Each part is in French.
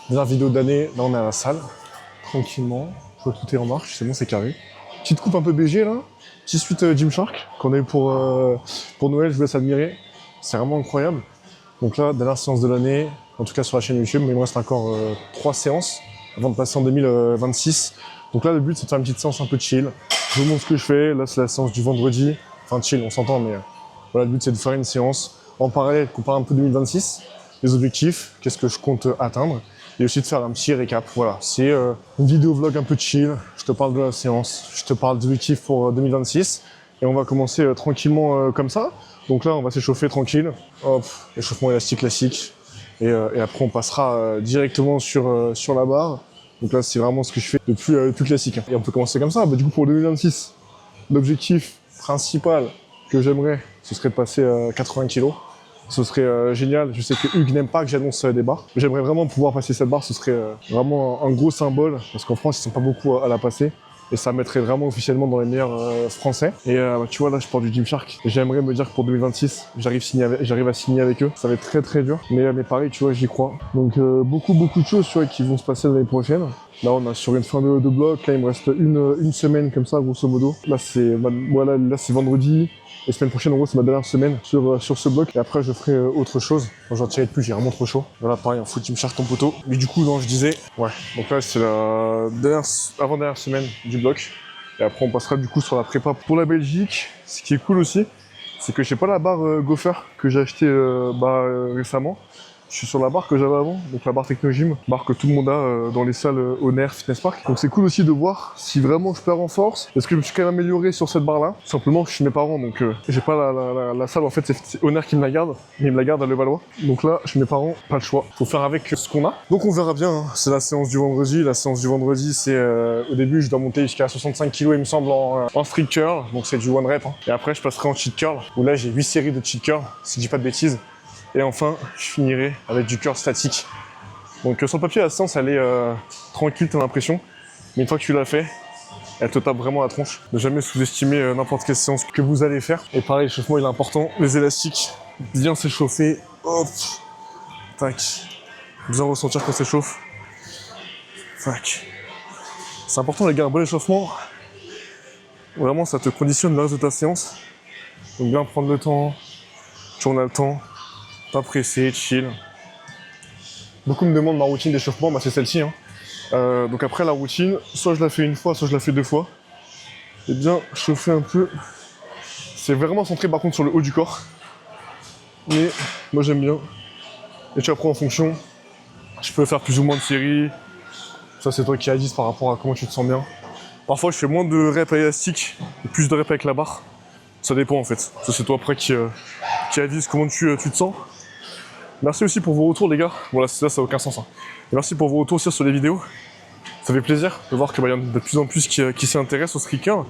Dernière vidéo de l'année, là on est à la salle, tranquillement. Je vois tout est en marche, c'est bon, c'est carré. Petite coupe un peu BG là, petite suite Gymshark qu'on a eu pour Noël, je vous laisse admirer. C'est vraiment incroyable. Donc là, dernière séance de l'année, en tout cas sur la chaîne YouTube, mais il me reste encore 3 séances avant de passer en 2026. Donc là, le but c'est de faire une petite séance un peu chill. Je vous montre ce que je fais, là c'est la séance du vendredi. Enfin chill, on s'entend, mais voilà, le but c'est de faire une séance en parallèle, comparer un peu 2026, les objectifs, qu'est-ce que je compte atteindre, et aussi de faire un petit récap. Voilà, c'est une vidéo vlog un peu chill, je te parle de la séance, je te parle des objectifs pour 2026, et on va commencer tranquillement comme ça. Donc là, on va s'échauffer tranquille, hop, échauffement élastique classique, et après on passera directement sur la barre. Donc là, c'est vraiment ce que je fais depuis plus classique. Et on peut commencer comme ça. Bah, du coup, pour 2026, l'objectif principal que j'aimerais, ce serait de passer 80 kg. Ce serait génial. Je sais que Hugues n'aime pas que j'annonce des barres. Mais j'aimerais vraiment pouvoir passer cette barre. Ce serait vraiment un gros symbole. Parce qu'en France, ils sont pas beaucoup à la passer. Et ça mettrait vraiment officiellement dans les meilleurs français. Et tu vois, là, je porte du Gymshark. J'aimerais me dire que pour 2026, j'arrive à signer avec eux. Ça va être très très dur. Mais pareil, tu vois, j'y crois. Donc beaucoup de choses, tu vois, qui vont se passer l'année prochaine. Là, on est sur une fin de bloc. Là, il me reste une semaine comme ça, grosso modo. Là, c'est vendredi. Et semaine prochaine, en gros, c'est ma dernière semaine sur ce bloc. Et après, je ferai autre chose. Quand j'en tirerai plus, j'ai vraiment trop chaud. Voilà, pareil, un foot Gymshark ton poteau. Mais du coup, non, je disais, ouais. Donc là, c'est la avant-dernière semaine du bloc. Et après, on passera du coup sur la prépa pour la Belgique. Ce qui est cool aussi, c'est que j'ai pas la barre Gopher que j'ai acheté récemment. Je suis sur la barre que j'avais avant, donc la barre Technogym, barre que tout le monde a dans les salles Honor Fitness Park. Donc c'est cool aussi de voir si vraiment je perds en force. Est-ce que je me suis quand même amélioré sur cette barre-là? Simplement, je suis mes parents, donc j'ai pas la salle, en fait, c'est Honor qui me la garde, mais il me la garde à Levallois. Donc là, je suis mes parents, pas le choix. Faut faire avec ce qu'on a. Donc on verra bien, hein. C'est la séance du vendredi. La séance du vendredi, c'est au début, je dois monter jusqu'à 65 kg, il me semble, en free curl, donc c'est du one rep. Hein. Et après, je passerai en cheat curl, où là, j'ai 8 séries de cheat curl, si je dis pas de bêtises. Et enfin, je finirai avec du curl statique. Donc sur le papier, la séance, elle est tranquille, t'as l'impression. Mais une fois que tu l'as fait, elle te tape vraiment la tronche. Ne jamais sous-estimer n'importe quelle séance que vous allez faire. Et pareil, l'échauffement, il est important. Les élastiques, bien s'échauffer. Hop, tac. Bien ressentir qu'on s'échauffe. Tac. C'est important, les gars, un bon échauffement. Vraiment, ça te conditionne le reste de ta séance. Donc bien prendre le temps. Tu en as le temps. Pas pressé, chill. Beaucoup me demandent ma routine d'échauffement, bah c'est celle-ci. Hein. Donc après la routine, soit je la fais une fois, soit je la fais 2 fois. Et bien chauffer un peu. C'est vraiment centré par contre sur le haut du corps. Mais moi j'aime bien. Et tu apprends en fonction. Je peux faire plus ou moins de séries. Ça c'est toi qui avises par rapport à comment tu te sens bien. Parfois je fais moins de reps à élastique et plus de reps avec la barre. Ça dépend en fait. Ça c'est toi après qui avise comment tu te sens. Merci aussi pour vos retours les gars. Bon là ça n'a aucun sens. Hein. Et merci pour vos retours aussi sur les vidéos. Ça fait plaisir de voir qu'il y en a de plus en plus qui s'y intéressent au streaker.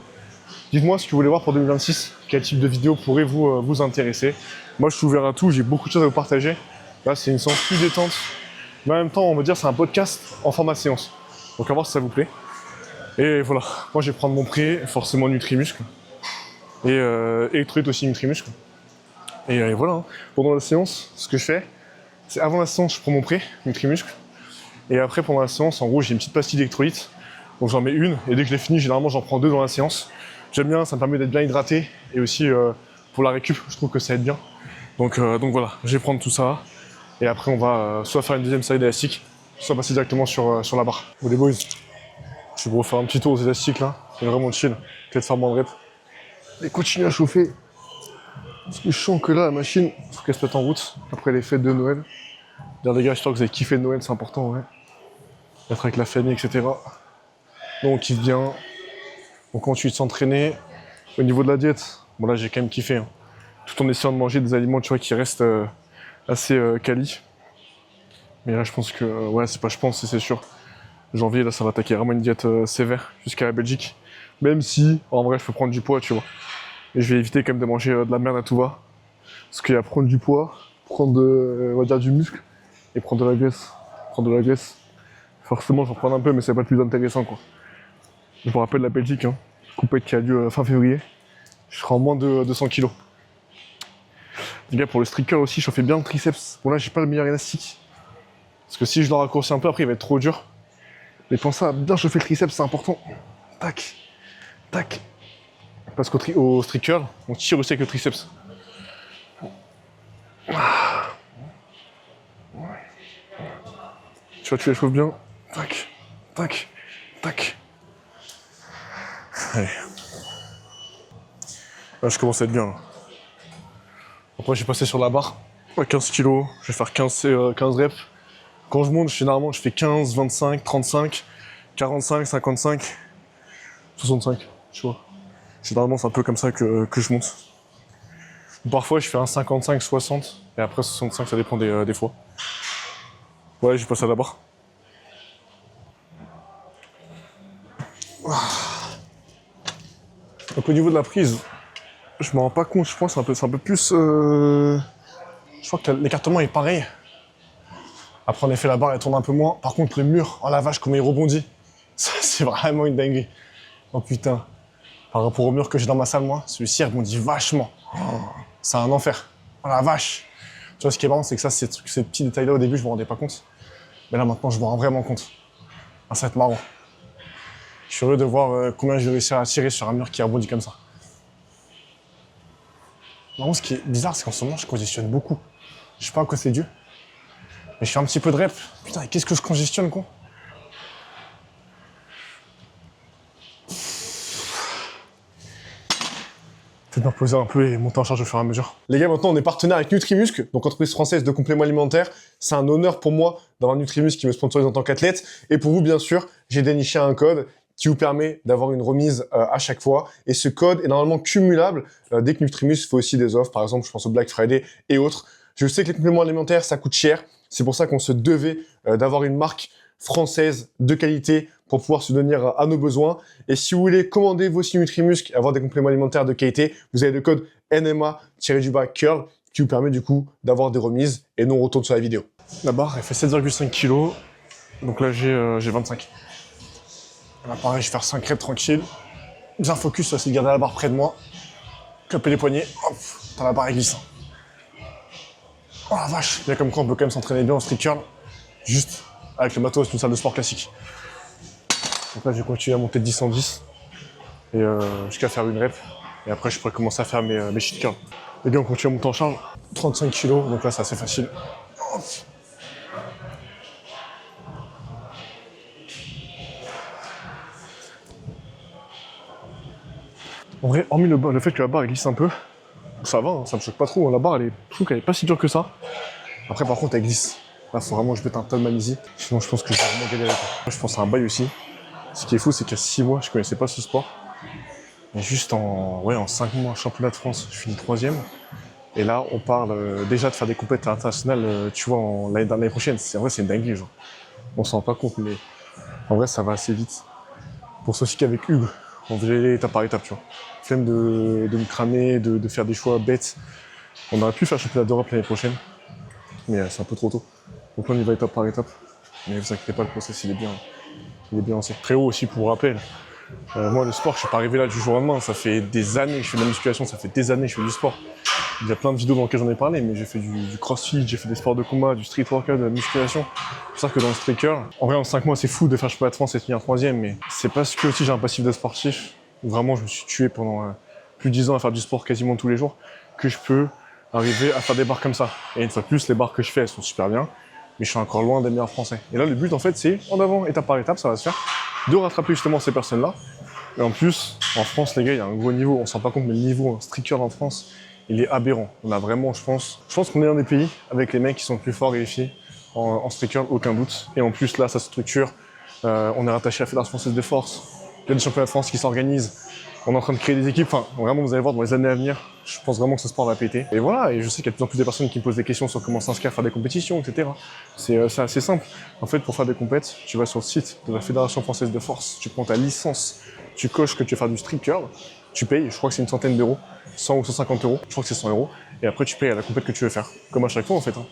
Dites-moi ce que vous voulez voir pour 2026. Quel type de vidéo pourrait vous intéresser. Moi je suis ouvert à tout, j'ai beaucoup de choses à vous partager. Là c'est une séance plus détente. Mais en même temps on va dire c'est un podcast en format séance. Donc à voir si ça vous plaît. Et voilà, moi je vais prendre mon pré, forcément Nutrimuscle. Et électrolyte aussi Nutrimuscle. Et voilà, hein. Pendant la séance, ce que je fais, c'est avant la séance, je prends mon pré, Nutrimuscle. Et après, pendant la séance, en gros, j'ai une petite pastille d'électrolyte. Donc j'en mets une, et dès que je l'ai fini, généralement, j'en prends 2 dans la séance. J'aime bien, ça me permet d'être bien hydraté. Et aussi, pour la récup, je trouve que ça aide bien. Donc voilà, je vais prendre tout ça. Et après, on va soit faire une deuxième série d'élastiques, soit passer directement sur la barre. Bon, les boys, je vais vous refaire un petit tour aux élastiques, là. C'est vraiment chill. Peut-être faire moins de reps. Et continuer à chauffer. Parce que je sens que là, la machine, faut qu'elle se mette en route après les fêtes de Noël. D'ailleurs, les gars, j'espère que vous avez kiffé de Noël, c'est important, ouais. Être avec la famille, etc. Donc, on kiffe bien. On continue de s'entraîner. Au niveau de la diète, bon là, j'ai quand même kiffé. Hein. Tout en essayant de manger des aliments, tu vois, qui restent assez quali. Mais là, je pense que, ouais, c'est pas je pense, c'est sûr. Janvier, là, ça va attaquer vraiment une diète sévère jusqu'à la Belgique. Même si, en vrai, je peux prendre du poids, tu vois. Et je vais éviter quand même de manger de la merde à tout va. Parce qu'il y a prendre du poids, prendre on va dire du muscle, et prendre de la graisse. Prendre de la graisse. Forcément, j'en prends un peu, mais c'est pas le plus intéressant, quoi. Je me rappelle la Belgique, hein. Compète qui a lieu fin février. Je serai en moins de 200 kg. Les gars, pour le streaker aussi, je fais bien le triceps. Bon là, j'ai pas le meilleur élastique. Parce que si je le raccourcis un peu, après, il va être trop dur. Mais pensez à bien chauffer le triceps, c'est important. Tac, tac. Parce qu'au strict curl, on tire aussi avec le triceps. Tu vois, tu l'échauffes bien. Tac, tac, tac. Allez. Là, je commence à être bien. Là. Après, j'ai passé sur la barre. 15 kg, je vais faire 15 reps. Quand je monte, généralement, je fais 15, 25, 35, 45, 55, 65, tu vois. Généralement, c'est un peu comme ça que je monte. Parfois, je fais un 55, 60, et après 65, ça dépend des fois. Ouais, je passe à la barre. Donc au niveau de la prise, je me rends pas compte, je pense que c'est un peu plus... Je crois que l'écartement est pareil. Après, en effet, la barre, elle tourne un peu moins. Par contre, le mur, oh la vache, comment il rebondit. Ça, c'est vraiment une dinguerie. Oh putain. Par rapport au mur que j'ai dans ma salle, moi, celui-ci rebondit vachement. Oh, c'est un enfer. Oh la vache. Tu vois, ce qui est marrant, c'est que ça, ces petits détails-là, au début, je me rendais pas compte. Mais là, maintenant, je me rends vraiment compte. Ah, ça va être marrant. Je suis heureux de voir combien je vais réussir à tirer sur un mur qui rebondit comme ça. Vraiment, ce qui est bizarre, c'est qu'en ce moment, je congestionne beaucoup. Je sais pas à quoi c'est dû. Mais je fais un petit peu de rep. Putain, qu'est-ce que je congestionne, con. Peut-être me reposer un peu et monter en charge au fur et à mesure. Les gars, maintenant, on est partenaire avec Nutrimuscle, donc entreprise française de compléments alimentaires. C'est un honneur pour moi d'avoir Nutrimuscle qui me sponsorise en tant qu'athlète. Et pour vous, bien sûr, j'ai déniché un code qui vous permet d'avoir une remise à chaque fois. Et ce code est normalement cumulable dès que Nutrimuscle fait aussi des offres. Par exemple, je pense au Black Friday et autres. Je sais que les compléments alimentaires, ça coûte cher. C'est pour ça qu'on se devait d'avoir une marque française de qualité pour pouvoir se donner à nos besoins. Et si vous voulez commander vos Nutrimuscle et avoir des compléments alimentaires de qualité, vous avez le code NMA-curl qui vous permet du coup d'avoir des remises. Et nous, on retourne sur la vidéo. La barre, elle fait 7,5 kg. Donc là, j'ai 25. Là, pareil, je vais faire 5 reps tranquille. Bien focus, c'est de garder la barre près de moi. Cloper les poignets. Hop, t'as la barre glissant. Oh la vache. Bien comme quoi, on peut quand même s'entraîner bien en strict curl. Juste avec le matos d'une salle de sport classique. Donc là, je vais continuer à monter de 10 en 10. Et jusqu'à faire une rep. Et après, je pourrais commencer à faire mes shit curls. Les gars, on continue à monter en charge. 35 kg, donc là, c'est assez facile. Hop. En vrai, hormis le fait que la barre elle glisse un peu, ça va, hein, ça me choque pas trop. La barre, je trouve qu'elle est pas si dure que ça. Après, par contre, elle glisse. Là, faut vraiment que je mette un tas de magnésie. Sinon, je pense que je vais vraiment galérer. Moi, je pense à un bail aussi. Ce qui est fou, c'est qu'il y a 6 mois, je connaissais pas ce sport. Mais juste en 5 mois, championnat de France, je finis 3e. Et là, on parle déjà de faire des compétitions internationales, tu vois, l'année prochaine. En vrai, c'est une dinguerie, genre. On s'en rend pas compte, mais en vrai, ça va assez vite. Pour ceux aussi qu'avec Hugues, on faisait aller étape par étape, tu vois. Flemme de me cramer, de faire des choix bêtes. On aurait pu faire championnat d'Europe l'année prochaine, mais c'est un peu trop tôt. Donc là, on y va étape par étape. Mais vous inquiétez pas, le process, il est bien lancé. Très haut aussi, pour rappel. Moi, le sport, je suis pas arrivé là du jour au lendemain. Ça fait des années que je fais de la musculation, ça fait des années que je fais du sport. Il y a plein de vidéos dans lesquelles j'en ai parlé, mais j'ai fait du crossfit, j'ai fait des sports de combat, du street workout, de la musculation. C'est pour ça que dans le street curl, en vrai, en 5 mois, c'est fou de faire championnat de France et de finir 3e, mais c'est parce que aussi j'ai un passif de sportif. Vraiment, je me suis tué pendant plus de 10 ans à faire du sport quasiment tous les jours, que je peux arriver à faire des barres comme ça. Et une fois de plus, les barres que je fais, elles sont super bien, mais je suis encore loin des meilleurs français. Et là, le but, en fait, c'est en avant, étape par étape, ça va se faire, de rattraper justement ces personnes-là. Et en plus, en France, les gars, il y a un gros niveau, on se rend pas compte, mais le niveau en street curl en France, il est aberrant. On a vraiment, je pense qu'on est un des pays avec les mecs qui sont le plus forts et les filles en street curl, aucun doute. Et en plus, là, ça structure. On est rattaché à la Fédération française de force. Il y a des championnats de France qui s'organisent. On est en train de créer des équipes. Enfin, vraiment, vous allez voir dans les années à venir, je pense vraiment que ce sport va péter. Et voilà, et je sais qu'il y a de plus en plus de personnes qui me posent des questions sur comment s'inscrire à faire des compétitions, etc. C'est assez simple. En fait, pour faire des compètes, tu vas sur le site de la Fédération française de force, tu prends ta licence, tu coches que tu veux faire du street curl, tu payes, je crois que c'est une centaine d'euros, 100 ou 150 euros, je crois que c'est 100 euros, et après tu payes à la compète que tu veux faire. Comme à chaque fois en fait. Hein.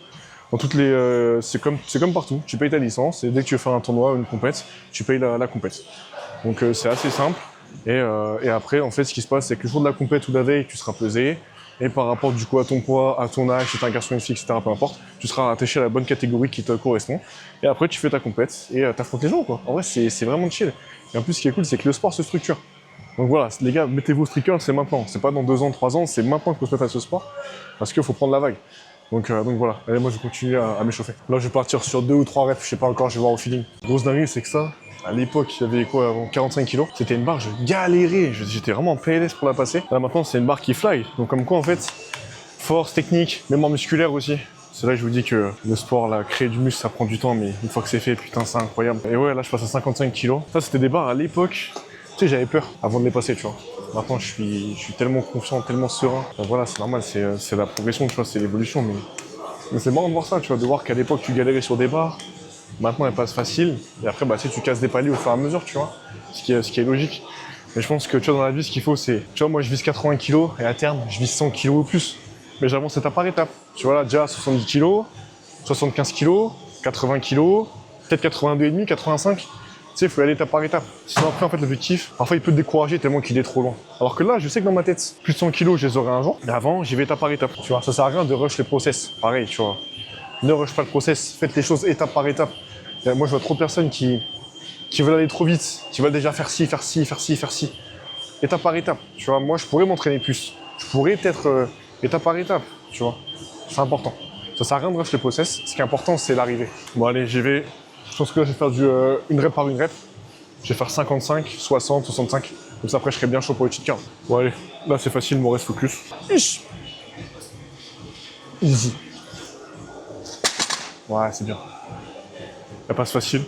Dans toutes les, c'est comme partout, tu payes ta licence, et dès que tu veux faire un tournoi ou une compète, tu payes la compète. Donc c'est assez simple. Et après, en fait, ce qui se passe, c'est que le jour de la compète ou la veille, tu seras pesé. et par rapport du coup à ton poids, à ton âge, si t'es un garçon, une fille, etc., peu importe, tu seras attaché à la bonne catégorie qui te correspond. Et après, tu fais ta compète et t'affrontes les gens, quoi. En vrai, c'est vraiment chill. Et en plus, ce qui est cool, c'est que le sport se structure. Donc voilà, les gars, mettez-vous au striker, c'est maintenant. C'est pas dans 2 ans, 3 ans, c'est maintenant qu'il faut se mettre à ce sport. Parce qu'il faut prendre la vague. Donc voilà, allez, moi je vais continuer à m'échauffer. Là, je vais partir sur 2 ou 3 reps, je sais pas encore, je vais voir au feeling. Grosse dinguerie, c'est que ça, à l'époque, il y avait quoi, avant 45 kilos. C'était une barre, je galérais, j'étais vraiment en PLS pour la passer. Là maintenant, c'est une barre qui fly. Donc comme quoi, en fait, force, technique, mémoire musculaire aussi. C'est là que je vous dis que le sport, là, créer du muscle, ça prend du temps, mais une fois que c'est fait, putain, c'est incroyable. Et ouais, là, je passe à 55 kilos. Ça, c'était des barres à l'époque. Tu sais, j'avais peur avant de les passer, tu vois. Maintenant, je suis tellement confiant, tellement serein. Donc voilà, c'est normal, c'est la progression, tu vois, c'est l'évolution. Mais c'est marrant de voir ça, tu vois, de voir qu'à l'époque, tu galérais sur des barres. Maintenant, elles passent facile. Et après, bah, tu sais, tu casses des paliers au fur et à mesure, tu vois. Ce qui est logique. Mais je pense que, tu vois, dans la vie, ce qu'il faut, c'est... Tu vois, moi, je vise 80 kilos et à terme, je vise 100 kilos ou plus. Mais j'avance étape par étape. Tu vois, là, déjà, 70 kilos, 75 kilos, 80 kilos, peut-être 82,5, 85. Tu sais, il faut y aller étape par étape. Sinon, après, en fait, l'objectif, parfois, il peut te décourager tellement qu'il est trop loin. Alors que là, je sais que dans ma tête, plus de 100 kilos, je les aurai un jour. Mais avant, j'y vais étape par étape. Tu vois, ça sert à rien de rush les process. Pareil, tu vois. Ne rush pas le process. Faites les choses étape par étape. Et moi, je vois trop de personnes qui veulent aller trop vite, qui veulent déjà faire ci, faire ci, faire ci, faire ci. Étape par étape. Tu vois, moi, je pourrais m'entraîner plus. Je pourrais peut-être étape par étape. Tu vois, c'est important. Ça sert à rien de rush les process. Ce qui est important, c'est l'arrivée. Bon, allez, j'y vais. Je pense que là, je vais faire une rep par une rep. Je vais faire 55, 60, 65. Comme ça, après, je serai bien chaud pour le cheat card. Bon, allez, là, c'est facile, mon reste focus. Easy. Ouais, c'est bien. Elle passe facile.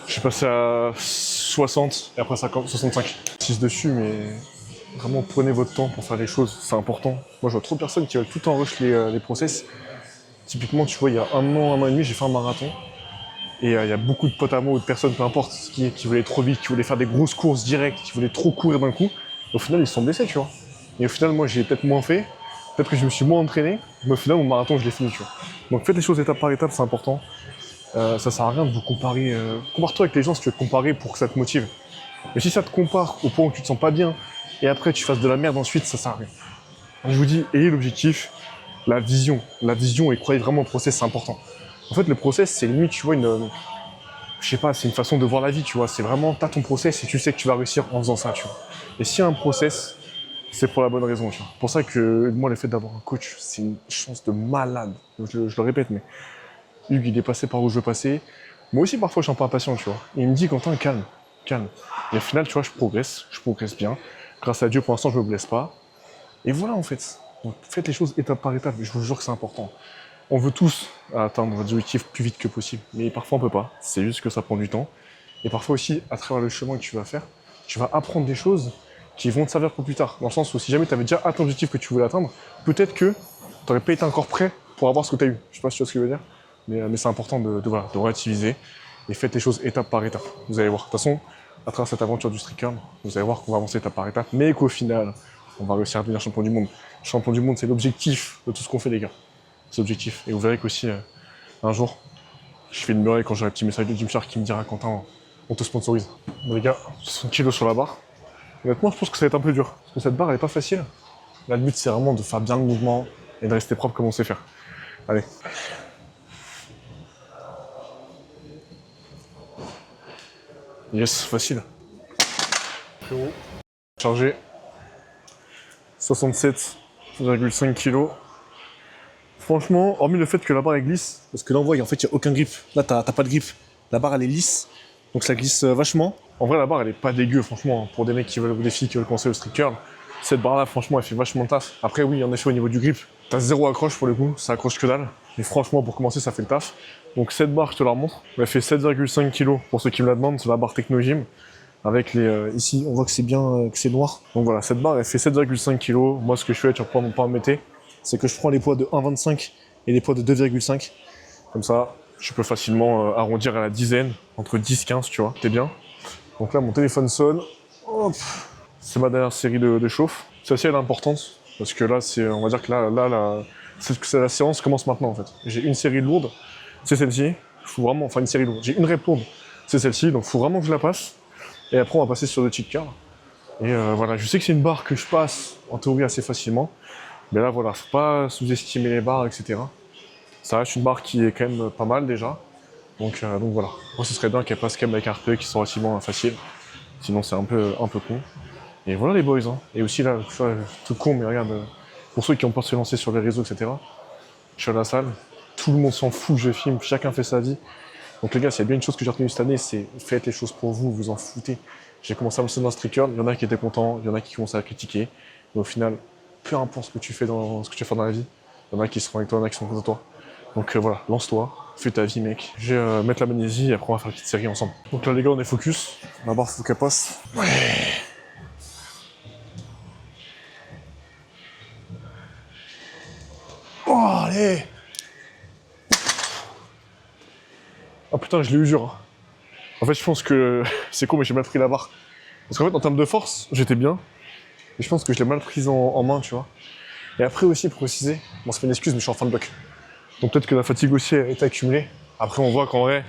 Je suis passé à 60 et après 50, 65. 6 dessus, mais vraiment, prenez votre temps pour faire les choses. C'est important. Moi, je vois trop de personnes qui veulent tout le temps rush les process. Typiquement, tu vois, il y a un an et demi, j'ai fait un marathon. Et il y a beaucoup de potes à moi ou de personnes, peu importe, qui voulaient trop vite, qui voulaient faire des grosses courses directes, qui voulaient trop courir d'un coup. Et au final, ils se sont blessés, tu vois. Et au final, moi, j'ai peut-être moins fait, peut-être que je me suis moins entraîné, mais au final, mon marathon, je l'ai fini, tu vois. Donc faites les choses étape par étape, c'est important. Ça sert à rien de vous comparer. Compare-toi avec les gens si tu veux te comparer pour que ça te motive. Mais si ça te compare au point où tu te sens pas bien, et après tu fasses de la merde ensuite, ça sert à rien. Donc, je vous dis, ayez l'objectif, la vision. La vision et croyez vraiment au process, c'est important. En fait, le process, c'est limite, tu vois, je sais pas, c'est une façon de voir la vie, tu vois. C'est vraiment, t'as ton process et tu sais que tu vas réussir en faisant ça, tu vois. Et s'il y a un process, c'est pour la bonne raison, tu vois. C'est pour ça que moi, le fait d'avoir un coach, c'est une chance de malade. Je le répète, mais Hugues, il est passé par où je veux passer. Moi aussi, parfois, je suis un peu impatient, tu vois. Et il me dit, Quentin, calme, calme. Et au final, tu vois, je progresse bien. Grâce à Dieu, pour l'instant, je me blesse pas. Et voilà, en fait. Donc, faites les choses étape par étape. Je vous jure que c'est important. On veut tous atteindre notre objectif plus vite que possible, mais parfois on peut pas. C'est juste que ça prend du temps. Et parfois aussi, à travers le chemin que tu vas faire, tu vas apprendre des choses qui vont te servir pour plus tard. Dans le sens où si jamais tu avais déjà atteint l'objectif que tu voulais atteindre, peut-être que tu n'aurais pas été encore prêt pour avoir ce que tu as eu. Je sais pas si tu vois ce que je veux dire, mais c'est important de relativiser et faites les choses étape par étape. Vous allez voir. De toute façon, à travers cette aventure du streetcard, vous allez voir qu'on va avancer étape par étape, mais qu'au final, on va réussir à devenir champion du monde. Champion du monde, c'est l'objectif de tout ce qu'on fait, les gars. C'est l'objectif. Et vous verrez qu'aussi, un jour, je filmerai quand j'aurai un petit message de Gymshark qui me dira Quentin, on te sponsorise. Bon, les gars, 60 kilos sur la barre. Honnêtement, je pense que ça va être un peu dur. Parce que cette barre, elle est pas facile. Là, le but, c'est vraiment de faire bien le mouvement et de rester propre comme on sait faire. Allez. Yes, facile. Frérot. Chargé. 67,5 kilos. Franchement, hormis le fait que la barre elle glisse, parce que là on voit, en fait, il n'y a aucun grip. Là, t'as pas de grip. La barre elle est lisse, donc ça glisse vachement. En vrai, la barre elle est pas dégueu, franchement, pour des mecs qui veulent, ou des filles qui veulent commencer le street curl. Cette barre là, franchement, elle fait vachement le taf. Après, oui, en effet, au niveau du grip, t'as zéro accroche pour le coup, ça accroche que dalle. Mais franchement, pour commencer, ça fait le taf. Donc, cette barre, je te la remontre. Elle fait 7,5 kg pour ceux qui me la demandent, c'est la barre Technogym. Avec les. Ici, on voit que c'est bien, que c'est noir. Donc voilà, cette barre elle fait 7,5 kg. Moi, ce que je fais, tu reprends mon pain mété, c'est que je prends les poids de 1,25 et les poids de 2,5. Comme ça, je peux facilement arrondir à la dizaine, entre 10 et 15, tu vois. T'es bien. Donc là, mon téléphone sonne. Hop. C'est ma dernière série de chauffe. Celle-ci, elle est importante. Parce que là, on va dire que la séance commence maintenant, en fait. J'ai une série lourde, c'est celle-ci. Faut vraiment, enfin, une série lourde. J'ai une rep lourde, c'est celle-ci. Donc, faut vraiment que je la passe. Et après, on va passer sur le cheat card. Et voilà, je sais que c'est une barre que je passe, en théorie, assez facilement. Mais là, voilà, faut pas sous-estimer les barres, etc. Ça reste une barre qui est quand même pas mal déjà. Donc voilà. Moi, ce serait bien qu'elle passe quand même avec un RPE qui soit relativement facile. Sinon, c'est un peu con. Et voilà les boys. Hein. Et aussi là, tout con, mais regarde, pour ceux qui ont peur de se lancer sur les réseaux, etc. Je suis à la salle, tout le monde s'en fout, je filme, chacun fait sa vie. Donc les gars, s'il y a bien une chose que j'ai retenue cette année, c'est faites les choses pour vous, vous en foutez. J'ai commencé à me lancer dans le street curl, il y en a qui étaient contents, il y en a qui commençaient à critiquer. Mais au final, peu importe ce que tu fais dans la vie, il y en a qui seront avec toi, il y en a qui sont contre toi. Donc voilà, lance-toi, fais ta vie mec. Je vais mettre la magnésie et après on va faire une petite série ensemble. Donc là les gars, on est focus. La barre faut qu'elle passe. Ouais. Oh allez. Oh putain, je l'ai eu dur. Hein. En fait, je pense que c'est con, mais j'ai mal pris la barre. Parce qu'en fait, en termes de force, j'étais bien. Mais je pense que je l'ai mal prise en main, tu vois. Et après aussi, pour préciser, bon, c'est pas une excuse, mais je suis en fin de bloc. Donc peut-être que la fatigue aussi est accumulée. Après, on voit qu'en vrai,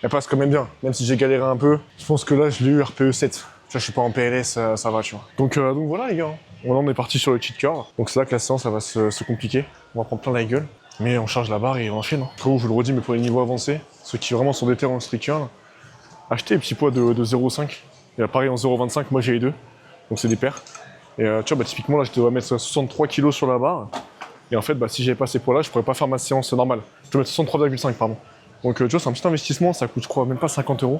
elle passe quand même bien. Même si j'ai galéré un peu, je pense que là, je l'ai eu RPE 7. Tu vois, je suis pas en PLS, ça va, tu vois. Donc voilà, les gars. On est parti sur le cheat curl. Donc c'est là que la séance, ça va se compliquer. On va prendre plein la gueule. Mais on charge la barre et on enchaîne. Hein. Après, je vous le redis, mais pour les niveaux avancés, ceux qui vraiment sont déter en street curl, achetez les petits poids de 0,5. Et pareil en 0,25, moi j'ai les deux. Donc c'est des paires. Et tu vois, typiquement là, je devrais mettre 63 kg sur la barre. Et en fait, si j'avais pas ces poids-là, je pourrais pas faire ma séance normale. Je dois mettre 63,5, pardon. Donc tu vois, c'est un petit investissement, ça coûte, je crois, même pas 50 €.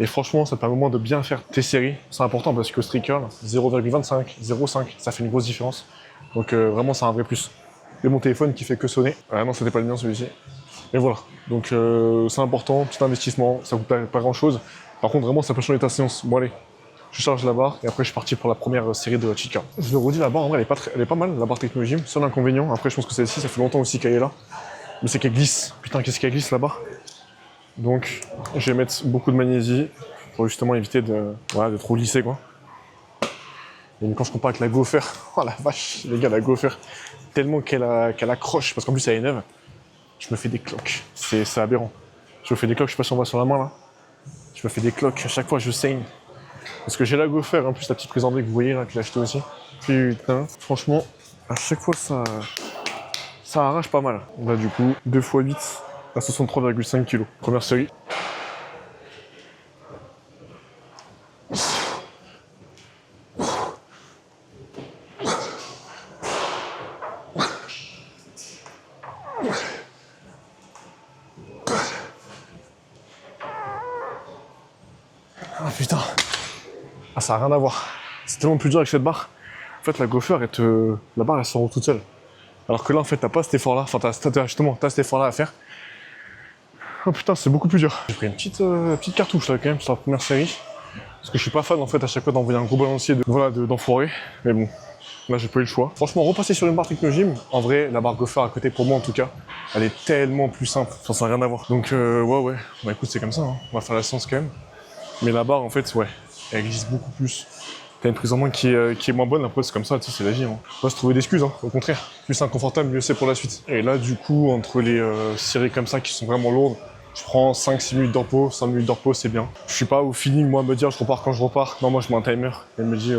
Et franchement, ça te permet au moins de bien faire tes séries. C'est important parce que street curl, 0,25, 0,5, ça fait une grosse différence. Donc vraiment, c'est un vrai plus. Et mon téléphone qui fait que sonner. Ah non, c'était pas le mien celui-ci. Mais voilà. Donc c'est important, petit investissement, ça coûte pas grand-chose. Par contre, vraiment, ça peut changer ta séance. Bon, allez, je charge la barre et après, je suis parti pour la première série de cheat curl. Je le redis, la barre, en vrai, elle est pas mal, la barre Technogym. Seul inconvénient, après, je pense que celle-ci, ça fait longtemps aussi qu'elle est là. Mais c'est qu'elle glisse. Putain, qu'est-ce qu'elle glisse là-bas. Donc, je vais mettre beaucoup de magnésie pour justement éviter de trop glisser, quoi. Et quand je compare avec la Gopher, oh la vache, les gars, la Gopher, tellement qu'elle accroche, parce qu'en plus, elle est neuve, je me fais des cloques. C'est aberrant. Je me fais des cloques, je sais pas si on voit sur la main là. Je me fais des cloques, à chaque fois je saigne. Parce que j'ai la Gopher, en plus la petite prise en V que vous voyez là, que j'ai acheté aussi. Putain, franchement, à chaque fois ça arrache pas mal. Là du coup, 2 x 8 à 63,5 kg. Première série. Ah putain. Ah ça a rien à voir. C'est tellement plus dur avec cette barre. En fait la Gopher, la barre elle s'en roule toute seule. Alors que là en fait t'as pas cet effort là, enfin t'as cet effort là à faire. Oh putain c'est beaucoup plus dur. J'ai pris une petite cartouche là quand même sur la première série. Parce que je suis pas fan en fait à chaque fois d'envoyer un gros balancier d'enfoiré. Mais bon, là j'ai pas eu le choix. Franchement repasser sur une barre Technogym, en vrai la barre Gopher à côté pour moi en tout cas, elle est tellement plus simple, enfin, ça n'a rien à voir. Donc ouais, bah écoute c'est comme ça, hein. On va faire la séance quand même. Mais la barre en fait ouais, elle glisse beaucoup plus. T'as une prise en main qui est moins bonne, après c'est comme ça, tu sais, c'est la vie. Hein. Faut pas se trouver d'excuses, hein. Au contraire. Plus c'est inconfortable, mieux c'est pour la suite. Et là du coup, entre les séries comme ça qui sont vraiment lourdes, je prends 5-6 minutes de repos, 5 minutes de repos c'est bien. Je suis pas au feeling, moi, à me dire je repars quand je repars. Non, moi je mets un timer, elle me dit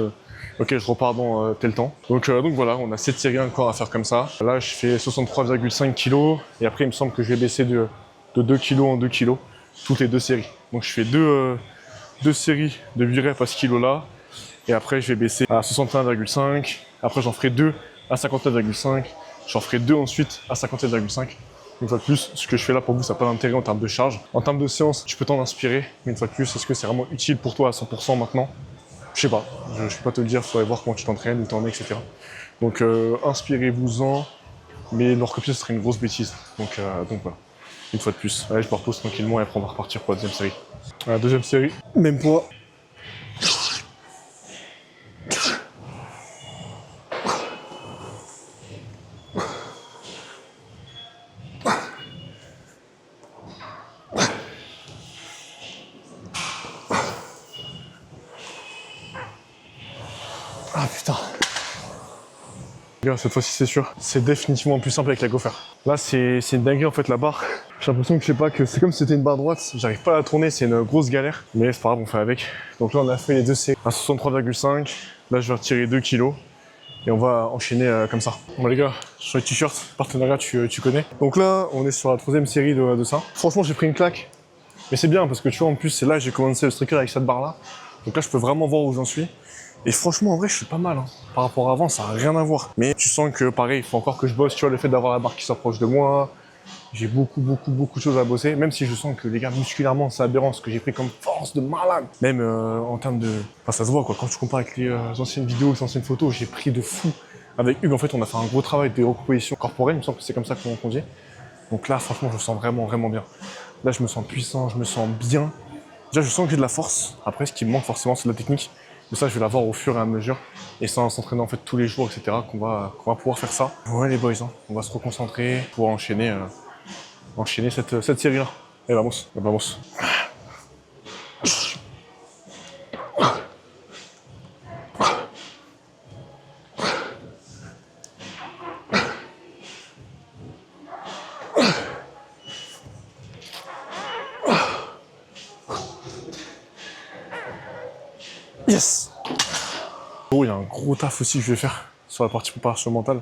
ok je repars dans tel temps. Donc voilà, on a 7 séries encore à faire comme ça. Là je fais 63,5 kg, et après il me semble que je vais baisser de 2 kg en 2 kg, toutes les 2 séries. Donc je fais deux séries de 8 reps à ce kilo là. Et après, je vais baisser à 61,5. Après, j'en ferai 2 à 59,5. J'en ferai 2 ensuite à 57,5. Une fois de plus, ce que je fais là pour vous, ça n'a pas d'intérêt en termes de charge. En termes de séance, tu peux t'en inspirer. Mais une fois de plus, est-ce que c'est vraiment utile pour toi à 100% maintenant? Je sais pas. Je ne peux pas te le dire. Il faudrait voir comment tu t'entraînes, où t'en es, etc. Donc, inspirez-vous-en. Mais le recopier, ce serait une grosse bêtise. Donc voilà. Une fois de plus. Allez, je me repose tranquillement et après, on va repartir pour la deuxième série. La deuxième série, même poids. Ah putain. Regarde, cette fois-ci c'est sûr, c'est définitivement plus simple avec la Gopher. Là c'est une dinguerie en fait la barre. J'ai l'impression que je sais pas que c'est comme si c'était une barre droite, j'arrive pas à la tourner, c'est une grosse galère. Mais c'est pas grave, on fait avec. Donc là on a fait les 2 séries à 63,5. Là je vais retirer 2 kg. Et on va enchaîner comme ça. Bon les gars, sur les t-shirts, partenariat tu connais. Donc là, on est sur la 3e série de ça. Franchement, j'ai pris une claque. Mais c'est bien parce que tu vois, en plus, c'est là que j'ai commencé le striker avec cette barre là. Donc là, je peux vraiment voir où j'en suis. Et franchement, en vrai, je suis pas mal. Hein. Par rapport à avant, ça n'a rien à voir. Mais tu sens que pareil, il faut encore que je bosse. Tu vois, le fait d'avoir la barre qui s'approche de moi. J'ai beaucoup de choses à bosser. Même si je sens que les gars, musculairement, c'est aberrant ce que j'ai pris comme force de malade. Même en termes de... Enfin, ça se voit quoi. Quand tu compares avec les anciennes vidéos, les anciennes photos, j'ai pris de fou. Avec Hugues, en fait, on a fait un gros travail de recomposition corporelle. Il me semble que c'est comme ça qu'on dit. Donc là, franchement, je me sens vraiment bien. Là, je me sens puissant, je me sens bien. Déjà, je sens que j'ai de la force. Après, ce qui me manque forcément, c'est de la technique. Mais ça, je vais l'avoir au fur et à mesure. Et ça, en s'entraînant en fait tous les jours, etc., qu'on va pouvoir faire ça. Ouais, les boys, hein, on va se reconcentrer pour enchaîner cette série-là. Et vamos, vamos. Yes! Oh, il y a un gros taf aussi que je vais faire sur la partie préparation mentale.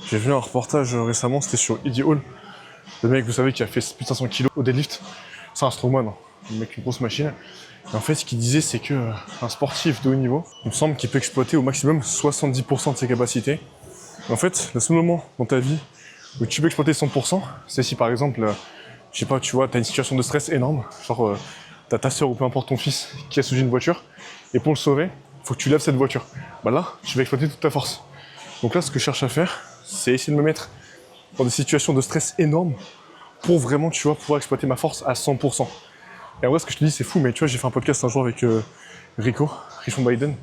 J'ai vu un reportage récemment, c'était sur Eddie Hall. Le mec, vous savez, qui a fait plus de 500 kg au deadlift. C'est un strongman, hein. Le mec, une grosse machine. Et en fait, ce qu'il disait, c'est que un sportif de haut niveau, il me semble qu'il peut exploiter au maximum 70% de ses capacités. En fait, le seul moment dans ta vie où tu peux exploiter 100%, c'est si par exemple, je sais pas, tu vois, t'as une situation de stress énorme, genre t'as ta soeur ou peu importe ton fils qui est sous une voiture, et pour le sauver, faut que tu lèves cette voiture. Bah là, tu vas exploiter toute ta force. Donc là, ce que je cherche à faire, c'est essayer de me mettre dans des situations de stress énormes pour vraiment, tu vois, pouvoir exploiter ma force à 100%. Et en vrai, ce que je te dis, c'est fou, mais tu vois, j'ai fait un podcast un jour avec Richon Biden,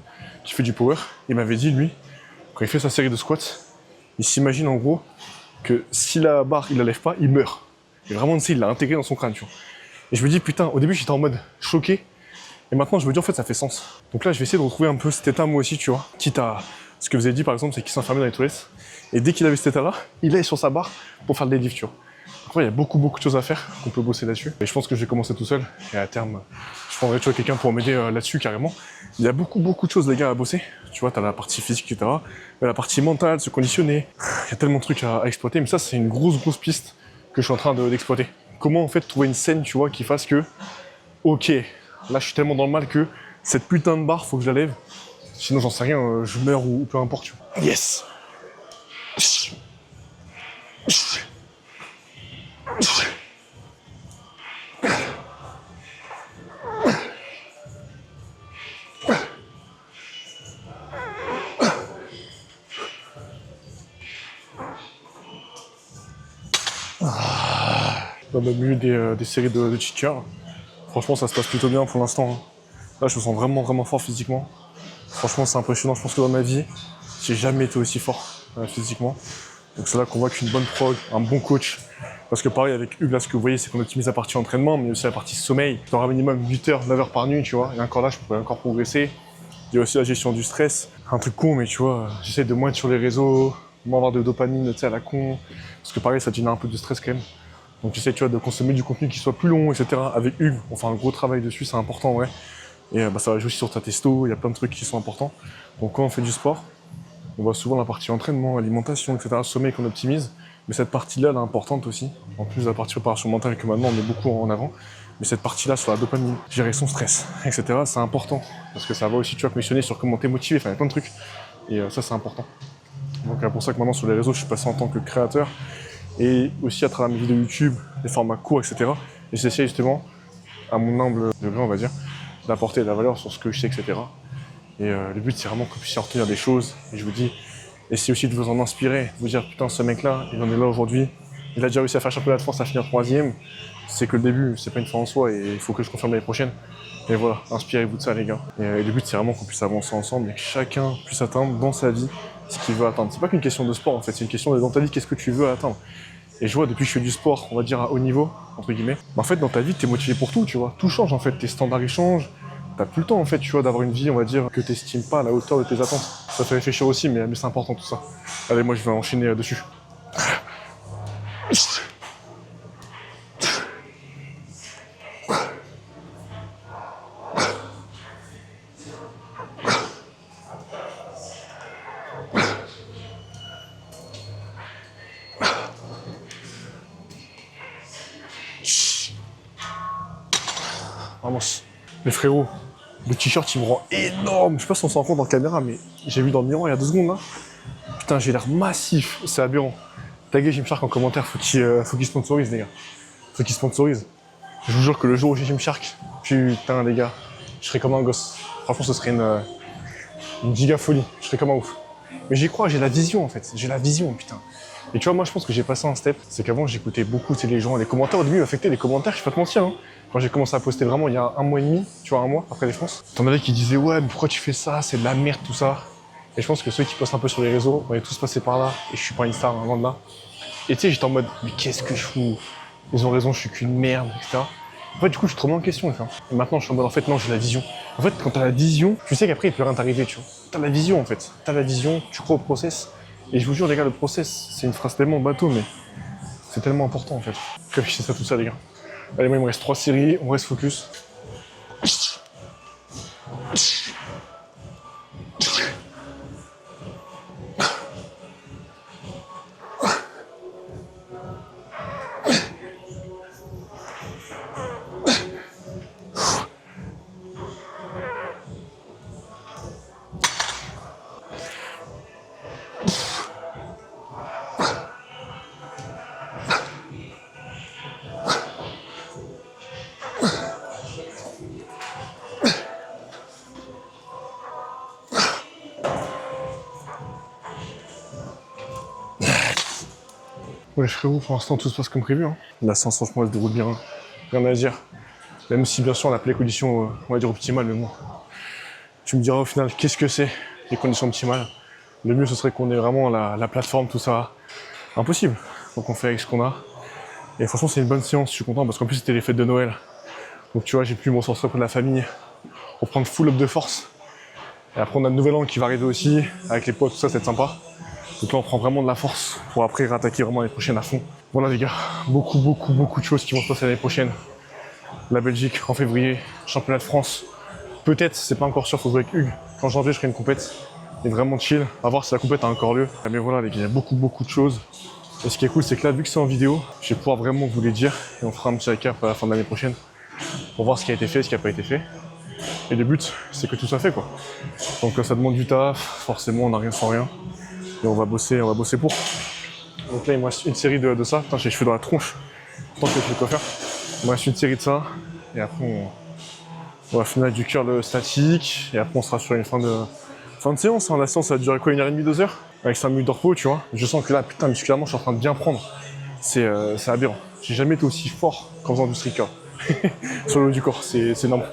qui fait du power. Il m'avait dit, lui, quand il fait sa série de squats, il s'imagine en gros que si la barre, il la lève pas, il meurt. Et vraiment, tu sais, il l'a intégré dans son crâne, tu vois. Et je me dis, putain, au début, j'étais en mode choqué. Et maintenant, je me dis, en fait, ça fait sens. Donc là, je vais essayer de retrouver un peu cet état, moi aussi, tu vois. Quitte à... Ce que vous avez dit, par exemple, c'est qu'il s'enfermait dans les toilettes. Et dès qu'il avait cet état-là, il est sur sa barre pour faire le deadlift, tu vois. Donc il y a beaucoup de choses à faire, qu'on peut bosser là-dessus. Et je pense que je vais commencer tout seul. Et à terme, je prendrai, tu vois, quelqu'un pour m'aider là-dessus, carrément. Il y a beaucoup de choses, les gars, à bosser. Tu vois, t'as la partie physique, etc. Mais la partie mentale, se conditionner. Il y a tellement de trucs à exploiter. Mais ça, c'est une grosse piste que je suis en train d'exploiter. Comment, en fait, trouver une scène, tu vois, qui fasse que... Ok, là, je suis tellement dans le mal que cette putain de barre, faut que je la lève. Sinon, j'en sais rien, je meurs ou peu importe, tu vois. Yes! Dans le milieu des séries de cheat-cœurs. Franchement, ça se passe plutôt bien pour l'instant. Hein. Là, je me sens vraiment fort physiquement. Franchement, c'est impressionnant. Je pense que dans ma vie, j'ai jamais été aussi fort physiquement. Donc c'est là qu'on voit qu'une bonne prog, un bon coach. Parce que pareil, avec Hugues, là, ce que vous voyez, c'est qu'on optimise la partie entraînement, mais aussi la partie sommeil. Je dors un minimum 8 heures, 9 heures par nuit, tu vois. Et encore là, je pourrais encore progresser. Il y a aussi la gestion du stress. Un truc con, mais tu vois, j'essaie de moins être sur les réseaux, moins avoir de dopamine, tu sais, à la con. Parce que pareil, ça génère un peu de stress quand même. Donc j'essaie, tu vois, de consommer du contenu qui soit plus long, etc. Avec Hugues, on fait un gros travail dessus, c'est important, ouais. Et ça va jouer aussi sur ta testo, il y a plein de trucs qui sont importants. Donc quand on fait du sport, on voit souvent la partie entraînement, alimentation, etc., sommeil qu'on optimise. Mais cette partie-là, elle est importante aussi. En plus de la partie préparation mentale que maintenant on met beaucoup en avant. Mais cette partie-là sur la dopamine, gérer son stress, etc., c'est important. Parce que ça va aussi, tu vois, missionner sur comment t'es motivé, enfin il y a plein de trucs. Et ça, c'est important. Donc c'est pour ça que maintenant sur les réseaux, je suis passé en tant que créateur. Et aussi à travers mes vidéos YouTube, les formats courts, etc. Et j'essaie justement, à mon humble degré, on va dire, d'apporter de la valeur sur ce que je sais, etc. Et le but, c'est vraiment que vous puissiez retenir des choses. Et je vous dis, essayez aussi de vous en inspirer, de vous dire, putain, ce mec-là, il en est là aujourd'hui. Il a déjà réussi à faire championnat de France, à finir 3e. C'est que le début, c'est pas une fin en soi, et il faut que je confirme l'année prochaine. Et voilà, inspirez-vous de ça, les gars. Et le but, c'est vraiment qu'on puisse avancer ensemble et que chacun puisse atteindre dans sa vie ce qu'il veut atteindre. C'est pas qu'une question de sport, en fait, c'est une question de dans ta vie, qu'est-ce que tu veux atteindre. Et je vois, depuis que je fais du sport, on va dire à haut niveau, entre guillemets, en fait, dans ta vie, t'es motivé pour tout, tu vois. Tout change, en fait. Tes standards, ils changent. T'as plus le temps, en fait, tu vois, d'avoir une vie, on va dire, que t'estimes pas à la hauteur de tes attentes. Ça fait réfléchir aussi, mais c'est important, tout ça. Allez, moi, je vais enchaîner dessus. Vamos. Mais frérot, le t-shirt il me rend énorme. Je sais pas si on s'en rend compte en caméra, mais j'ai vu dans le miroir il y a 2 secondes là. Putain, j'ai l'air massif, c'est aberrant. Taguez Gymshark en commentaire, faut qu'il sponsorise les gars. Faut qu'il sponsorise. Je vous jure que le jour où j'ai Gymshark, putain les gars, je serais comme un gosse. Franchement, ce serait une giga folie. Je serais comme un ouf. Mais j'y crois, j'ai la vision en fait. J'ai la vision, putain. Et tu vois, moi je pense que j'ai passé un step. C'est qu'avant j'écoutais beaucoup les gens, les commentaires. Au début, ils m'affectaient les commentaires, je vais pas te mentir. Hein. Quand j'ai commencé à poster vraiment il y a 1 mois et demi, tu vois, 1 mois après les France, t'en avais qui disaient ouais, mais pourquoi tu fais ça? C'est de la merde tout ça. Et je pense que ceux qui postent un peu sur les réseaux, on est tous passés par là. Et je suis pas une star, hein, loin de là. Et tu sais, j'étais en mode, mais qu'est-ce que je fous? Ils ont raison, je suis qu'une merde, etc. En fait, du coup, je suis trop mis en question, tu vois. Et maintenant, je suis en mode, en fait, non, j'ai la vision. En fait, quand t'as la vision, tu sais qu'après, il peut rien t'arriver, tu vois. T'as la vision, en fait. T'as la vision, tu crois au process. Et je vous jure, les gars, le process, c'est une phrase tellement bateau, mais c'est tellement important, en fait. Réfléchissez ça tout ça, les gars. Allez, moi, il me reste 3 séries, on reste focus. Ouais, frérot, pour l'instant, tout se passe comme prévu. Hein. La séance, franchement, elle se déroule bien. Rien à dire. Même si, bien sûr, on n'a pas les conditions, on va dire, optimales, mais bon. Tu me diras au final, qu'est-ce que c'est, les conditions optimales? Le mieux, ce serait qu'on ait vraiment la plateforme, tout ça. Impossible. Donc, on fait avec ce qu'on a. Et franchement, c'est une bonne séance, je suis content, parce qu'en plus, c'était les fêtes de Noël. Donc, tu vois, j'ai pu me ressourcer auprès de la famille, reprendre full up de force. Et après, on a le nouvel an qui va arriver aussi, avec les potes, tout ça, c'est sympa. Donc là, on prend vraiment de la force pour après rattaquer vraiment l'année prochaine à fond. Voilà les gars, beaucoup de choses qui vont se passer l'année prochaine. La Belgique en février, championnat de France. Peut-être, c'est pas encore sûr, faut jouer avec Hugues. En janvier, je ferai une compète. Et vraiment chill, à voir si la compète a encore lieu. Mais voilà les gars, il y a beaucoup de choses. Et ce qui est cool, c'est que là, vu que c'est en vidéo, je vais pouvoir vraiment vous les dire. Et on fera un petit récap à la fin de l'année prochaine. Pour voir ce qui a été fait, ce qui n'a pas été fait. Et le but, c'est que tout soit fait quoi. Donc ça demande du taf, forcément on n'a rien sans rien. Et on va bosser pour. Donc là il me reste une série de ça. Putain, j'ai les cheveux dans la tronche. Tant que je suis le coiffeur. Il me reste une série de ça. Et après on va finir avec du curl statique. Et après on sera sur une fin de séance. Hein. La séance ça va durer quoi, 1h30, 2 heures? Avec 5 minutes de repos, tu vois. Je sens que là, putain, musculairement, je suis en train de bien prendre. C'est aberrant. J'ai jamais été aussi fort qu'en faisant du street curl. Sur le haut du corps, c'est énorme.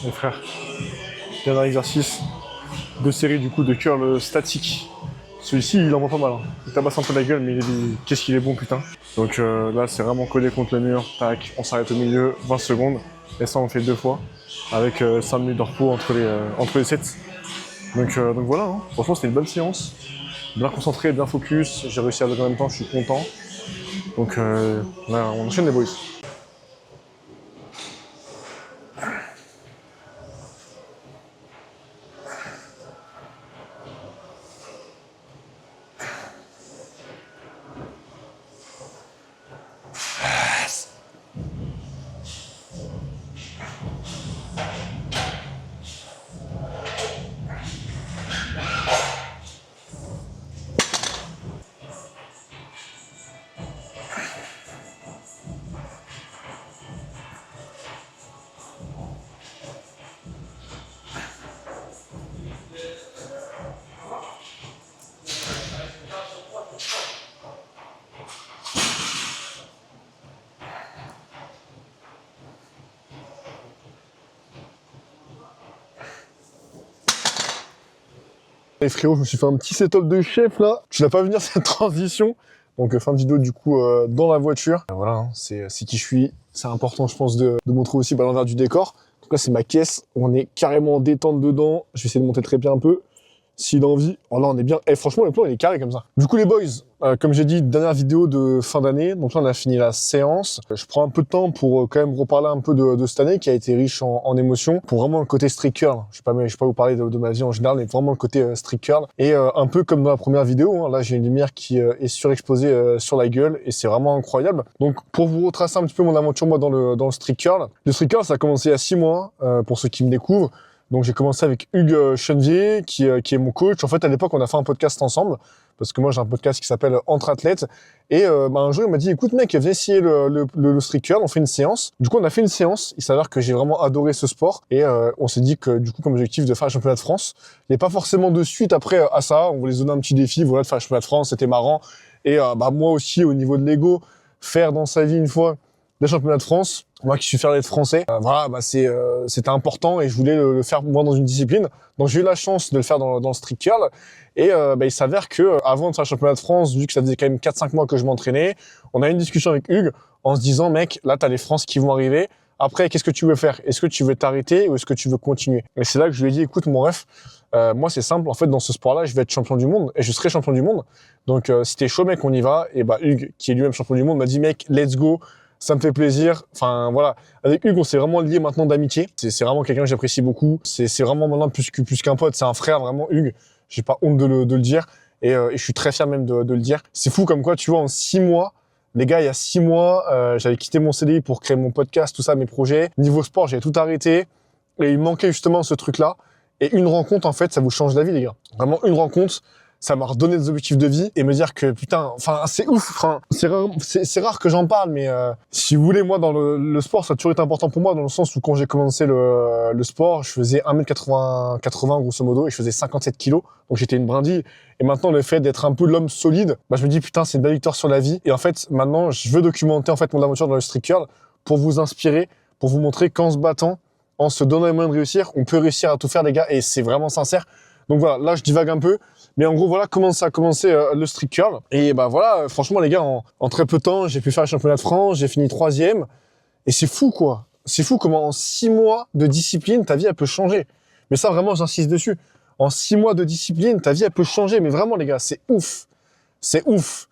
Mes frères, dernier exercice, 2 séries du coup de curl statique. Celui-ci il envoie pas mal, hein. Il tabasse un peu la gueule mais qu'est-ce qu'il est bon putain. Donc là c'est vraiment collé contre le mur, tac, on s'arrête au milieu, 20 secondes, et ça on fait 2 fois, avec 5 minutes de repos entre les sets. Donc voilà, hein. Franchement c'était une bonne séance, bien concentré, bien focus, j'ai réussi à le en même temps, je suis content. Donc là on enchaîne les boys. Et frérot, je me suis fait un petit setup de chef là. Tu l'as pas venir cette transition. Donc fin de vidéo du coup dans la voiture. Voilà, hein, c'est qui je suis. C'est important je pense de montrer aussi l'envers du décor. Donc là c'est ma caisse. On est carrément en détente dedans. Je vais essayer de monter très bien un peu. s'il a envie. Oh là, on est bien. Et franchement, le plan, il est carré comme ça. Du coup, les boys, comme j'ai dit, dernière vidéo de fin d'année. Donc là, on a fini la séance. Je prends un peu de temps pour quand même reparler un peu de cette année qui a été riche en émotions. Pour vraiment le côté street curl. Je vais pas vous parler de ma vie en général, mais vraiment le côté street curl. Et un peu comme dans la première vidéo, hein, là, j'ai une lumière qui est surexposée sur la gueule et c'est vraiment incroyable. Donc, pour vous retracer un petit peu mon aventure, moi, dans le street curl. Le street curl, ça a commencé il y a 6 mois, pour ceux qui me découvrent. Donc j'ai commencé avec Hugues Chenevier, qui est mon coach. En fait, à l'époque, on a fait un podcast ensemble, parce que moi j'ai un podcast qui s'appelle Entre Athlètes. Et un jour, il m'a dit, écoute mec, viens essayer le street curl, on fait une séance. Du coup, on a fait une séance. Il s'avère que j'ai vraiment adoré ce sport. Et on s'est dit que du coup, comme objectif de faire le championnat de France, il n'y a pas forcément de suite après à ça. On voulait se donner un petit défi, voilà, de faire le championnat de France, c'était marrant. Et moi aussi, au niveau de l'ego, faire dans sa vie une fois le championnat de France, moi qui suis fier d'être français, c'était important et je voulais le faire moi dans une discipline. Donc j'ai eu la chance de le faire dans le street curl et il s'avère que avant de faire le championnat de France, vu que ça faisait quand même 4-5 mois que je m'entraînais, on a eu une discussion avec Hugues en se disant mec, là t'as les France qui vont arriver. Après, qu'est-ce que tu veux faire? Est-ce que tu veux t'arrêter ou est-ce que tu veux continuer? Et c'est là que je lui ai dit écoute mon ref, moi c'est simple, en fait dans ce sport-là, je vais être champion du monde et je serai champion du monde. Donc si t'es chaud mec, on y va. Et Hugues, qui est lui-même champion du monde, m'a dit mec, let's go. Ça me fait plaisir. Enfin, voilà. Avec Hugues, on s'est vraiment lié maintenant d'amitié. C'est vraiment quelqu'un que j'apprécie beaucoup. C'est vraiment maintenant plus qu'un pote. C'est un frère, vraiment, Hugues. J'ai pas honte de le dire. Et je suis très fier même de le dire. C'est fou comme quoi, tu vois, en 6 mois, les gars, il y a 6 mois, j'avais quitté mon CDI pour créer mon podcast, tout ça, mes projets. Niveau sport, j'avais tout arrêté. Et il manquait justement ce truc-là. Et une rencontre, en fait, ça vous change la vie, les gars. Vraiment, une rencontre, ça m'a redonné des objectifs de vie et me dire que putain, enfin c'est ouf, enfin c'est rare que j'en parle, mais si vous voulez, moi dans le sport, ça a toujours été important pour moi dans le sens où quand j'ai commencé le sport, je faisais 1m80 grosso modo et je faisais 57 kilos, donc j'étais une brindille. Et maintenant le fait d'être un peu l'homme solide, je me dis putain c'est une belle victoire sur la vie. Et en fait maintenant je veux documenter en fait mon aventure dans le street curl pour vous inspirer, pour vous montrer qu'en se battant, en se donnant les moyens de réussir, on peut réussir à tout faire les gars et c'est vraiment sincère. Donc voilà, là je divague un peu, mais en gros voilà comment ça a commencé le street curl. Et voilà, franchement les gars, en très peu de temps, j'ai pu faire le championnat de France, j'ai fini 3e. Et c'est fou quoi, c'est fou comment en 6 mois de discipline, ta vie elle peut changer. Mais ça vraiment j'insiste dessus. En 6 mois de discipline, ta vie elle peut changer, mais vraiment les gars, c'est ouf. C'est ouf.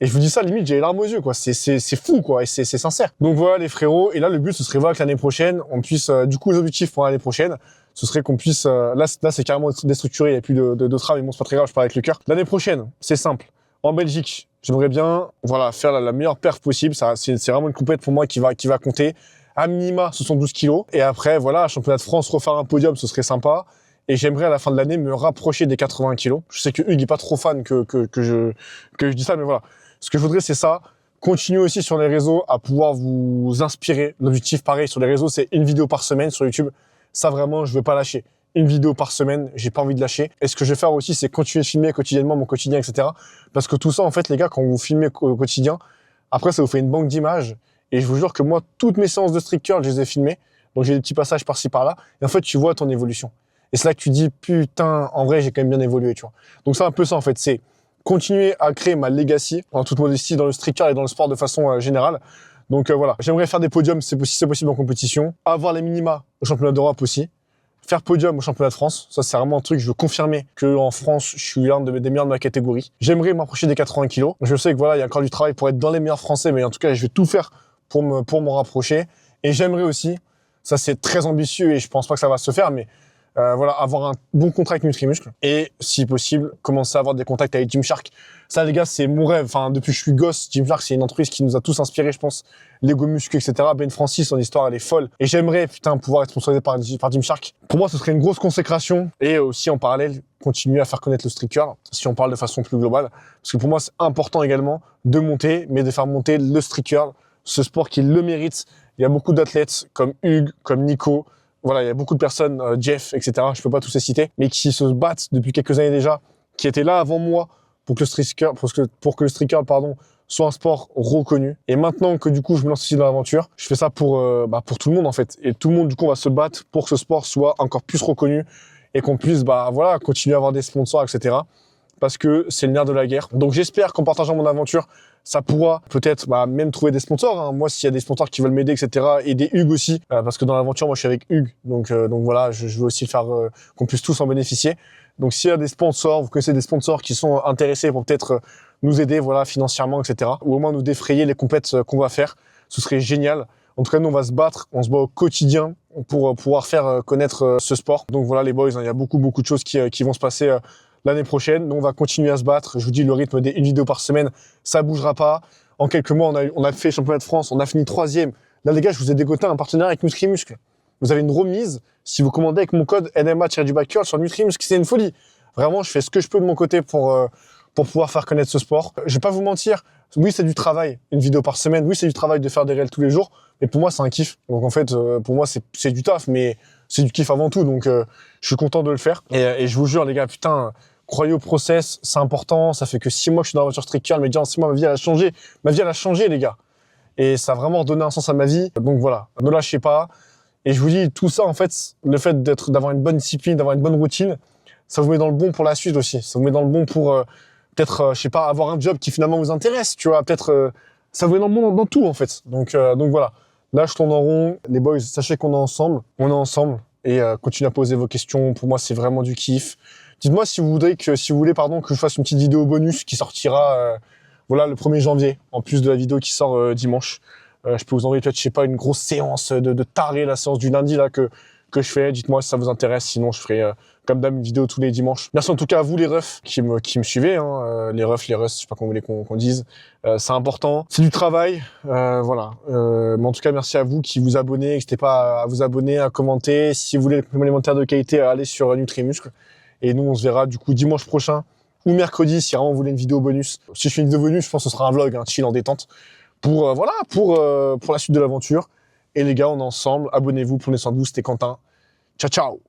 Et je vous dis ça, limite, j'ai les larmes aux yeux, quoi. C'est fou, quoi. Et c'est sincère. Donc voilà, les frérots. Et là, le but, ce serait, voilà, que l'année prochaine, on puisse, du coup, les objectifs pour l'année prochaine, ce serait qu'on puisse, là, c'est carrément déstructuré. Il n'y a plus de trame, mais bon, c'est pas très grave, je parle avec le cœur. L'année prochaine, c'est simple. En Belgique, j'aimerais bien, voilà, faire la meilleure perf possible. Ça, c'est vraiment une compète pour moi qui va compter. À minima, 72 kilos. Et après, voilà, championnat de France, refaire un podium, ce serait sympa. Et j'aimerais à la fin de l'année me rapprocher des 80 kilos. Je sais que Hugues est pas trop fan que je dis ça, mais voilà. Ce que je voudrais, c'est ça. Continuez aussi sur les réseaux à pouvoir vous inspirer. L'objectif, pareil, sur les réseaux, c'est une vidéo par semaine sur YouTube. Ça, vraiment, je veux pas lâcher. Une vidéo par semaine, j'ai pas envie de lâcher. Et ce que je vais faire aussi, c'est continuer de filmer quotidiennement mon quotidien, etc. Parce que tout ça, en fait, les gars, quand vous filmez au quotidien, après, ça vous fait une banque d'images. Et je vous jure que moi, toutes mes séances de street curl, je les ai filmées. Donc, j'ai des petits passages par-ci, par-là. Et en fait, tu vois ton évolution. Et c'est là que tu dis, putain, en vrai, j'ai quand même bien évolué, tu vois. Donc, c'est un peu ça, en fait. C'est continuer à créer ma legacy, en toute modestie, dans le street curl et dans le sport de façon générale. Donc voilà, j'aimerais faire des podiums si c'est possible en compétition, avoir les minima au championnat d'Europe aussi, faire podium au championnat de France. Ça, c'est vraiment un truc, je veux confirmer qu'en France, je suis l'un des meilleurs de ma catégorie. J'aimerais m'approcher des 80 kilos. Je sais que voilà, il y a encore du travail pour être dans les meilleurs français, mais en tout cas, je vais tout faire pour m'en rapprocher. Et j'aimerais aussi, ça c'est très ambitieux et je pense pas que ça va se faire, mais voilà, avoir un bon contrat avec Nutrimuscle et, si possible, commencer à avoir des contacts avec Gymshark. Ça, les gars, c'est mon rêve. Enfin, depuis que je suis gosse, Gymshark, c'est une entreprise qui nous a tous inspirés, je pense. Lego Muscu, etc. Ben Francis, son histoire, elle est folle. Et j'aimerais, putain, pouvoir être sponsorisé par Gymshark. Pour moi, ce serait une grosse consécration. Et aussi, en parallèle, continuer à faire connaître le street curl, si on parle de façon plus globale. Parce que pour moi, c'est important également de monter, mais de faire monter le street curl, ce sport qui le mérite. Il y a beaucoup d'athlètes comme Hugues, comme Nico. Voilà, il y a beaucoup de personnes, Jeff, etc. Je peux pas tous les citer, mais qui se battent depuis quelques années déjà, qui étaient là avant moi pour que le street curl, pour que le street curl, soit un sport reconnu. Et maintenant que du coup je me lance ici dans l'aventure, je fais ça pour tout le monde en fait. Et tout le monde du coup va se battre pour que ce sport soit encore plus reconnu et qu'on puisse voilà continuer à avoir des sponsors, etc. Parce que c'est le nerf de la guerre. Donc j'espère qu'en partageant mon aventure, ça pourra peut-être même trouver des sponsors. Hein. Moi, s'il y a des sponsors qui veulent m'aider, etc. Aider Hugues aussi, parce que dans l'aventure, moi, je suis avec Hugues. Donc voilà, je veux aussi faire qu'on puisse tous en bénéficier. Donc s'il y a des sponsors, vous connaissez des sponsors qui sont intéressés pour peut-être nous aider, voilà, financièrement, etc. Ou au moins nous défrayer les compètes qu'on va faire, ce serait génial. En tout cas, nous, on va se battre, on se bat au quotidien pour pouvoir faire connaître ce sport. Donc voilà, les boys, hein, il y a beaucoup de choses qui vont se passer l'année prochaine. Nous, on va continuer à se battre. Je vous dis, le rythme d'une vidéo par semaine, ça bougera pas. En quelques mois, on a fait championnat de France, on a fini 3e. Là, les gars, je vous ai dégoté un partenariat avec Nutri-Muscle. Vous avez une remise si vous commandez avec mon code NMA-curl sur Nutri-Muscle. C'est une folie. Vraiment, je fais ce que je peux de mon côté pour pouvoir faire connaître ce sport. Je vais pas vous mentir. Oui, c'est du travail, une vidéo par semaine. Oui, c'est du travail de faire des réels tous les jours. Mais pour moi, c'est un kiff. Donc en fait, pour moi, c'est du taf, mais c'est du kiff avant tout. Donc je suis content de le faire. Et je vous jure, les gars, putain, croyez au process, c'est important. Ça fait que 6 mois que je suis dans la voiture Street Curl, mais déjà en 6 mois, ma vie, elle a changé. Ma vie, elle a changé, les gars. Et ça a vraiment redonné un sens à ma vie. Donc voilà, ne lâchez pas. Et je vous dis, tout ça, en fait, le fait d'avoir une bonne discipline, d'avoir une bonne routine, ça vous met dans le bon pour la suite aussi. Ça vous met dans le bon pour peut-être, je sais pas, avoir un job qui finalement vous intéresse, tu vois. Peut-être, ça vous met dans le bon dans tout, en fait. Donc voilà. Là, je tourne en rond. Les boys, sachez qu'on est ensemble. On est ensemble. Et continuez à poser vos questions. Pour moi, c'est vraiment du kiff. Dites-moi si vous voulez, que je fasse une petite vidéo bonus qui sortira voilà, le 1er janvier, en plus de la vidéo qui sort dimanche. Je peux vous envoyer peut-être, je sais pas, une grosse séance de taré, la séance du lundi là que je fais. Dites-moi si ça vous intéresse. Sinon, je ferai comme d'hab une vidéo tous les dimanches. Merci en tout cas à vous les refs qui me suivez. Hein. Les refs, je sais pas comment vous voulez qu'on dise. C'est important. C'est du travail. Voilà. Mais en tout cas, merci à vous qui vous abonnez. N'hésitez pas à vous abonner, à commenter. Si vous voulez des compléments alimentaires de qualité, allez sur Nutri-Muscle. Et nous, on se verra du coup dimanche prochain ou mercredi si vraiment vous voulez une vidéo bonus. Si je fais une vidéo bonus, je pense que ce sera un vlog, hein, chill en détente. Pour la suite de l'aventure. Et les gars, on est ensemble. Abonnez-vous, prenez soin de vous. C'était Quentin. Ciao, ciao.